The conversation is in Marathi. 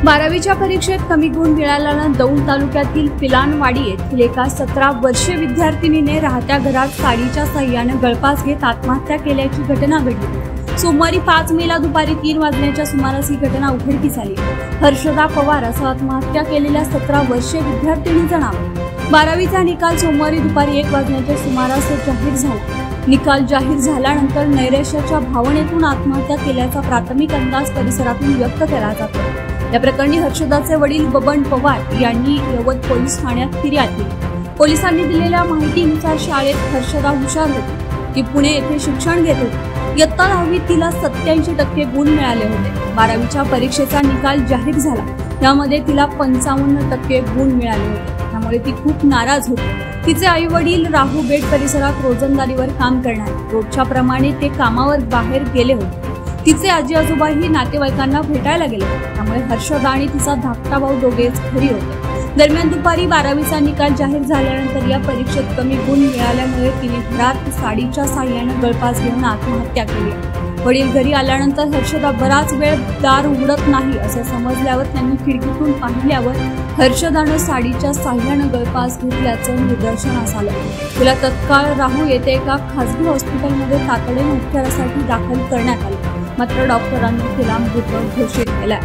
12वीच्या परीक्षेत कमी गुण मिळाल्यानं दौंड तालुक्यातील पिलानवाडी येथील एका 17 वर्षीय विद्यार्थिनीने राहत्या घरात साडीच्या साह्याने गळफास घेत आत्महत्या केल्याची घटना घडली। सोमवारी 5 मेला दुपारी 3 वाजण्याच्या सुमारास ही घटना उघडकीस आली। हर्षदा पवार असं आत्महत्या केलेल्या 17 वर्षीय विद्यार्थिनीचं नाव। 12वीचा निकाल सोमवारी दुपारी 1 वाजण्याच्या सुमारास जाहीर झाला। निकाल जाहीर झाल्यानंतर नैराश्याच्या भावनेतून आत्महत्या केल्याचा प्राथमिक अंदाज परिसरातून व्यक्त केला जातो। या प्रकरणी हर्षदाचे वडील बबन पवार यांनी यवत पोलीस ठाण्यात फिर्याद दिली। पोलिसांनी दिलेल्या माहितीनुसार शाळेत हर्षदा हुशार होती। ती पुणे येथे शिक्षण घेत होती। इयत्ता 10वीत तिला 87% गुण मिळाले होते। 12वीच्या परीक्षेचा निकाल जाहीर झाला, त्यामध्ये तिला 55% गुण मिळाले होते। त्यामुळे ती खूप नाराज होती। तिचे आई वडील राहू बेट परिसरात रोजंदारीवर काम करणारे। रोजच्या प्रमाणे ते कामावर बाहेर गेले होते। तिचे आजी आजोबाही नातेवाईकांना भेटायला गेले, त्यामुळे हर्षदा आणि तिचा धाकटा भाऊ दोघेच घरी होते। दरम्यान दुपारी 12वीचा निकाल जाहीर झाल्यानंतर या परीक्षेत कमी गुण मिळाल्यामुळे तिने घरात साडीच्या साह्याने गळफास घेऊन आत्महत्या केली। वडील घरी आल्यानंतर हर्षदा बराच वेळ दार उघडत नाही असं समजल्यावर त्यांनी खिडकीतून पाहिल्यावर हर्षदानं साडीच्या साह्याने गळफास घेतल्याचं निदर्शनास आलं। तिला तत्काळ राहू येथे एका खासगी हॉस्पिटलमध्ये तातडीने उपचारासाठी दाखल करण्यात आले, मात्र डॉक्टरांनी तिला मृत घोषित केला।